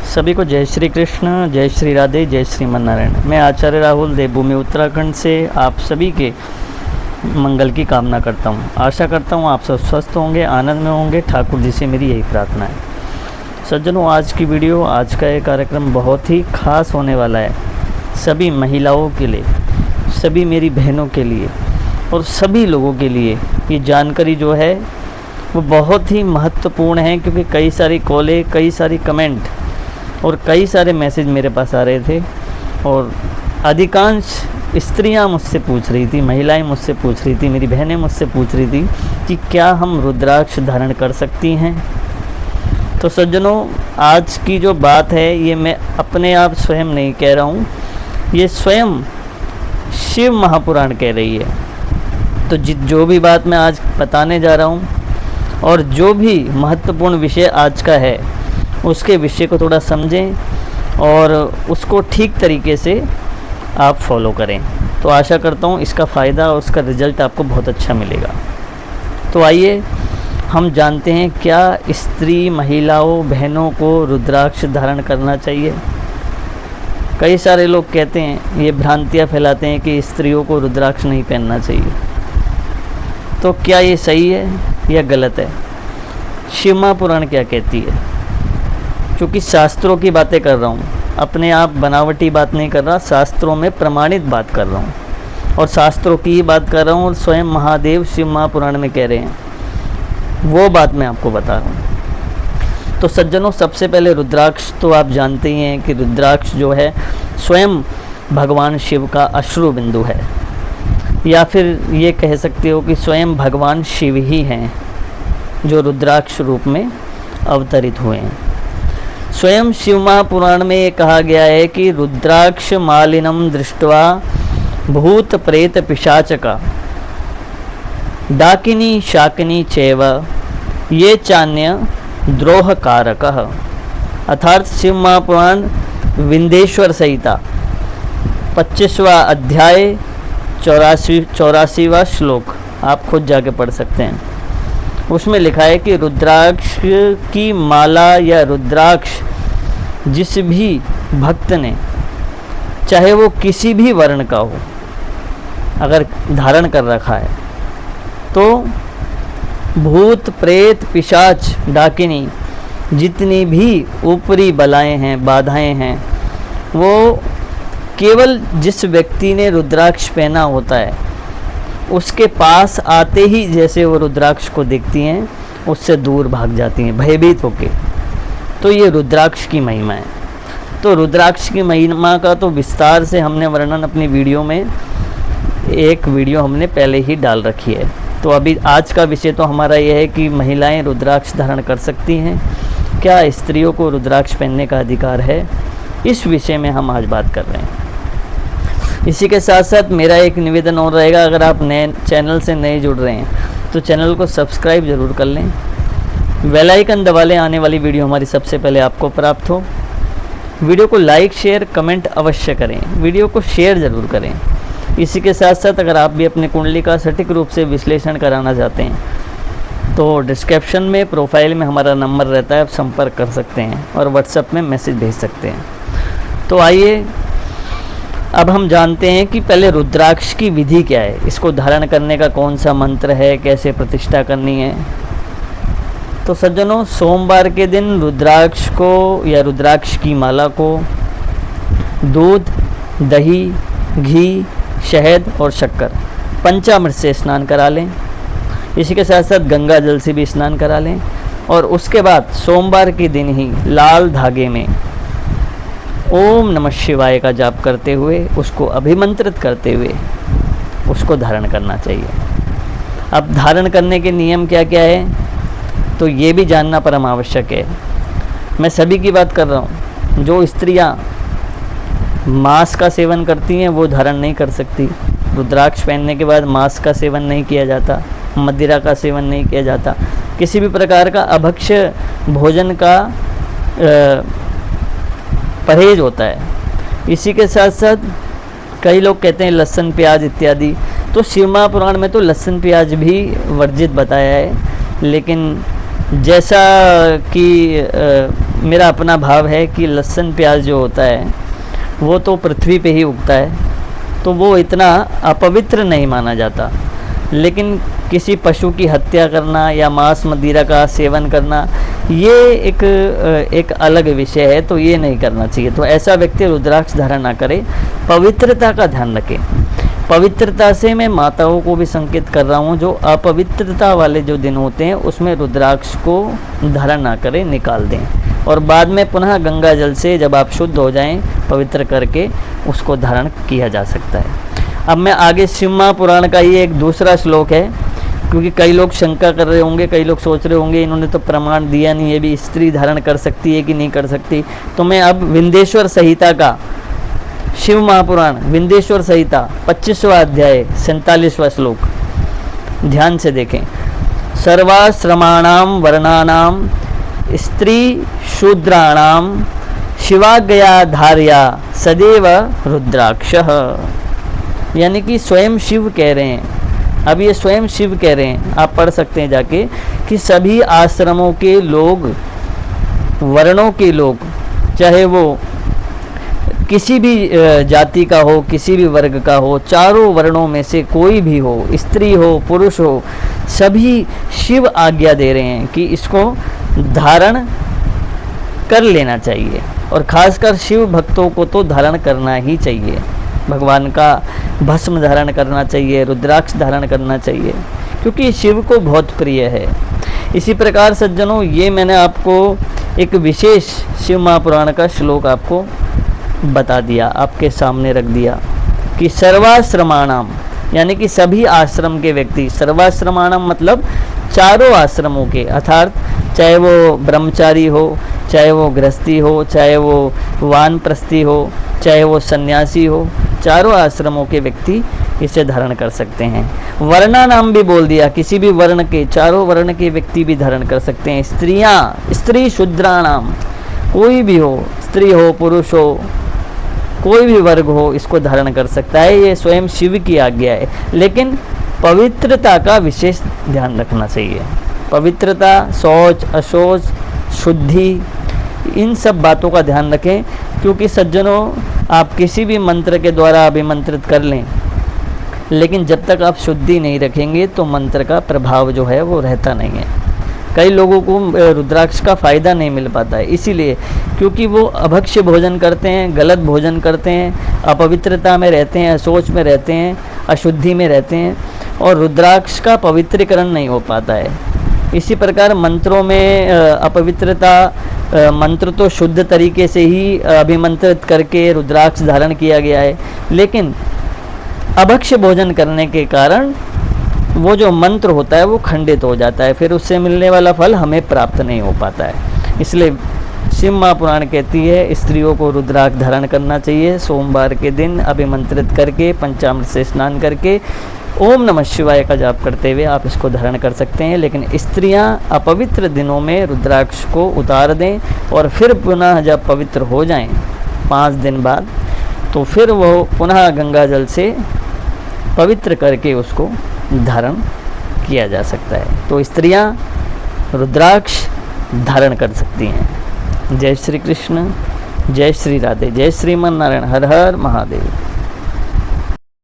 सभी को जय श्री कृष्ण, जय श्री राधे, जय श्रीमन नारायण। मैं आचार्य राहुल देवभूमि उत्तराखंड से आप सभी के मंगल की कामना करता हूं। आशा करता हूं आप सब स्वस्थ होंगे, आनंद में होंगे। ठाकुर जी से मेरी यही प्रार्थना है। सज्जनों, आज की वीडियो, आज का ये कार्यक्रम बहुत ही खास होने वाला है सभी महिलाओं के लिए, सभी मेरी बहनों के लिए और सभी लोगों के लिए। ये जानकारी जो है वो बहुत ही महत्वपूर्ण है, क्योंकि कई सारी कॉलें, कई सारी कमेंट और कई सारे मैसेज मेरे पास आ रहे थे और अधिकांश स्त्रियां मुझसे पूछ रही थी, महिलाएं मुझसे पूछ रही थी, मेरी बहनें मुझसे पूछ रही थी कि क्या हम रुद्राक्ष धारण कर सकती हैं। तो सज्जनों, आज की जो बात है ये मैं अपने आप स्वयं नहीं कह रहा हूँ, ये स्वयं शिव महापुराण कह रही है। तो जो भी बात मैं आज बताने जा रहा हूँ और जो भी महत्वपूर्ण विषय आज का है, उसके विषय को थोड़ा समझें और उसको ठीक तरीके से आप फॉलो करें। तो आशा करता हूँ इसका फ़ायदा और उसका रिज़ल्ट आपको बहुत अच्छा मिलेगा। तो आइए हम जानते हैं क्या स्त्री महिलाओं बहनों को रुद्राक्ष धारण करना चाहिए। कई सारे लोग कहते हैं, ये भ्रांतियाँ फैलाते हैं कि स्त्रियों को रुद्राक्ष नहीं पहनना चाहिए। तो क्या ये सही है या गलत है? शिव महापुराण क्या कहती है? क्योंकि शास्त्रों की बातें कर रहा हूँ, अपने आप बनावटी बात नहीं कर रहा, शास्त्रों में प्रमाणित बात कर रहा हूँ और शास्त्रों की ही बात कर रहा हूँ और स्वयं महादेव शिव महापुराण में कह रहे हैं, वो बात मैं आपको बता रहा हूँ। तो सज्जनों, सबसे पहले रुद्राक्ष तो आप जानते ही हैं कि रुद्राक्ष जो है स्वयं भगवान शिव का अश्रु बिंदु है, या फिर ये कह सकते हो कि स्वयं भगवान शिव ही हैं जो रुद्राक्ष रूप में अवतरित हुए हैं। स्वयं शिव महापुराण में ये कहा गया है कि रुद्राक्ष मालिनम दृष्ट्वा भूत प्रेत पिशाचका डाकिनी शाकिनी चैव ये चान्य द्रोह कारकः। अर्थात शिव महापुराण विंध्येश्वर संहिता 25वां अध्याय 84वां श्लोक आप खुद जाके पढ़ सकते हैं। उसमें लिखा है कि रुद्राक्ष की माला या रुद्राक्ष जिस भी भक्त ने, चाहे वो किसी भी वर्ण का हो, अगर धारण कर रखा है तो भूत प्रेत पिशाच डाकिनी जितनी भी ऊपरी बलाएं हैं, बाधाएं हैं, वो केवल जिस व्यक्ति ने रुद्राक्ष पहना होता है उसके पास आते ही जैसे वो रुद्राक्ष को देखती हैं उससे दूर भाग जाती हैं भयभीत होके। तो ये रुद्राक्ष की महिमा है। तो रुद्राक्ष की महिमा का तो विस्तार से हमने वर्णन अपनी वीडियो में, एक वीडियो हमने पहले ही डाल रखी है। तो अभी आज का विषय तो हमारा यह है कि महिलाएं रुद्राक्ष धारण कर सकती हैं, क्या स्त्रियों को रुद्राक्ष पहनने का अधिकार है, इस विषय में हम आज बात कर रहे हैं। इसी के साथ साथ मेरा एक निवेदन और रहेगा, अगर आप नए चैनल से नए जुड़ रहे हैं तो चैनल को सब्सक्राइब ज़रूर कर लें, बेल आइकन दबा लें, आने वाली वीडियो हमारी सबसे पहले आपको प्राप्त हो। वीडियो को लाइक शेयर कमेंट अवश्य करें, वीडियो को शेयर ज़रूर करें। इसी के साथ साथ अगर आप भी अपनी कुंडली का सटीक रूप से विश्लेषण कराना चाहते हैं तो डिस्क्रिप्शन में प्रोफाइल में हमारा नंबर रहता है, आप संपर्क कर सकते हैं और व्हाट्सएप में मैसेज भेज सकते हैं। तो आइए अब हम जानते हैं कि पहले रुद्राक्ष की विधि क्या है, इसको धारण करने का कौन सा मंत्र है, कैसे प्रतिष्ठा करनी है। तो सज्जनों, सोमवार के दिन रुद्राक्ष को या रुद्राक्ष की माला को दूध, दही, घी, शहद और शक्कर पंचामृत से स्नान करा लें। इसी के साथ साथ गंगा जल से भी स्नान करा लें और उसके बाद सोमवार के दिन ही लाल धागे में ओम नमः शिवाय का जाप करते हुए, उसको अभिमंत्रित करते हुए उसको धारण करना चाहिए। अब धारण करने के नियम क्या क्या है तो ये भी जानना परम आवश्यक है। मैं सभी की बात कर रहा हूँ, जो स्त्रियाँ मांस का सेवन करती हैं वो धारण नहीं कर सकती। रुद्राक्ष पहनने के बाद मांस का सेवन नहीं किया जाता, मदिरा का सेवन नहीं किया जाता, किसी भी प्रकार का अभक्ष्य भोजन का परहेज होता है। इसी के साथ साथ कई लोग कहते हैं लहसुन प्याज इत्यादि, तो शिव महापुराण में तो लहसुन प्याज भी वर्जित बताया है, लेकिन जैसा कि मेरा अपना भाव है कि लहसुन प्याज जो होता है वो तो पृथ्वी पे ही उगता है, तो वो इतना अपवित्र नहीं माना जाता। लेकिन किसी पशु की हत्या करना या मांस मदिरा का सेवन करना ये एक अलग विषय है, तो ये नहीं करना चाहिए। तो ऐसा व्यक्ति रुद्राक्ष धारण ना करे, पवित्रता का ध्यान रखें। पवित्रता से मैं माताओं को भी संकेत कर रहा हूँ, जो अपवित्रता वाले जो दिन होते हैं उसमें रुद्राक्ष को धारण ना करें, निकाल दें, और बाद में पुनः गंगा जल से जब आप शुद्ध हो जाएं पवित्र करके उसको धारण किया जा सकता है। अब मैं आगे शिव महापुराण का ये एक दूसरा श्लोक है, क्योंकि कई लोग शंका कर रहे होंगे, कई लोग सोच रहे होंगे इन्होंने तो प्रमाण दिया नहीं है भी स्त्री धारण कर सकती है कि नहीं कर सकती। तो मैं अब विंध्येश्वर संहिता का शिव महापुराण विंध्येश्वर संहिता 25वां अध्याय 47वां श्लोक ध्यान से देखें। सर्वाश्रमाणाम वर्णानाम स्त्री शूद्राणाम शिवाज्ञया धार्या सदैव रुद्राक्षः। यानी कि स्वयं शिव कह रहे हैं, अब ये स्वयं शिव कह रहे हैं, आप पढ़ सकते हैं जाके, कि सभी आश्रमों के लोग, वर्णों के लोग, चाहे वो किसी भी जाति का हो, किसी भी वर्ग का हो, चारों वर्णों में से कोई भी हो, स्त्री हो पुरुष हो, सभी शिव आज्ञा दे रहे हैं कि इसको धारण कर लेना चाहिए। और खासकर शिव भक्तों को तो धारण करना ही चाहिए, भगवान का भस्म धारण करना चाहिए, रुद्राक्ष धारण करना चाहिए, क्योंकि शिव को बहुत प्रिय है। इसी प्रकार सज्जनों, ये मैंने आपको एक विशेष शिव महापुराण का श्लोक आपको बता दिया, आपके सामने रख दिया कि सर्वाश्रमाणाम, यानी कि सभी आश्रम के व्यक्ति, सर्वाश्रमाणाम मतलब चारों आश्रमों के, अर्थात चाहे वो ब्रह्मचारी हो, चाहे वो गृहस्थी हो, चाहे वो वानप्रस्थी हो, चाहे वो सन्यासी हो, चारों आश्रमों के व्यक्ति इसे धारण कर सकते हैं। वर्णा नाम भी बोल दिया, किसी भी वर्ण के, चारों वर्ण के व्यक्ति भी धारण कर सकते हैं। स्त्रियां, स्त्री शूद्राणाम, कोई भी हो, स्त्री हो पुरुष हो, कोई भी वर्ग हो, इसको धारण कर सकता है। ये स्वयं शिव की आज्ञा है, लेकिन पवित्रता का विशेष ध्यान रखना चाहिए। पवित्रता, शौच, अशौच, शुद्धि, इन सब बातों का ध्यान रखें, क्योंकि सज्जनों, आप किसी भी मंत्र के द्वारा अभिमंत्रित कर लें, लेकिन जब तक आप शुद्धि नहीं रखेंगे तो मंत्र का प्रभाव जो है वो रहता नहीं है। कई लोगों को रुद्राक्ष का फ़ायदा नहीं मिल पाता है, इसीलिए क्योंकि वो अभक्ष्य भोजन करते हैं, गलत भोजन करते हैं, अपवित्रता में रहते हैं, अशोच में रहते हैं, अशुद्धि में रहते हैं, और रुद्राक्ष का पवित्रीकरण नहीं हो पाता है। इसी प्रकार मंत्रों में अपवित्रता, मंत्र तो शुद्ध तरीके से ही अभिमंत्रित करके रुद्राक्ष धारण किया गया है, लेकिन अभक्ष्य भोजन करने के कारण वो जो मंत्र होता है वो खंडित हो जाता है, फिर उससे मिलने वाला फल हमें प्राप्त नहीं हो पाता है। इसलिए शिव महापुराण कहती है स्त्रियों को रुद्राक्ष धारण करना चाहिए, सोमवार के दिन अभिमंत्रित करके, पंचामृत से स्नान करके, ओम नमः शिवाय का जाप करते हुए आप इसको धारण कर सकते हैं। लेकिन स्त्रियां अपवित्र दिनों में रुद्राक्ष को उतार दें, और फिर पुनः जब पवित्र हो जाएं 5 दिन बाद, तो फिर वो पुनः गंगा जल से पवित्र करके उसको धारण किया जा सकता है। तो स्त्रियां रुद्राक्ष धारण कर सकती हैं। जय श्री कृष्ण, जय श्री राधे, जय श्रीमन नारायण, हर हर महादेव।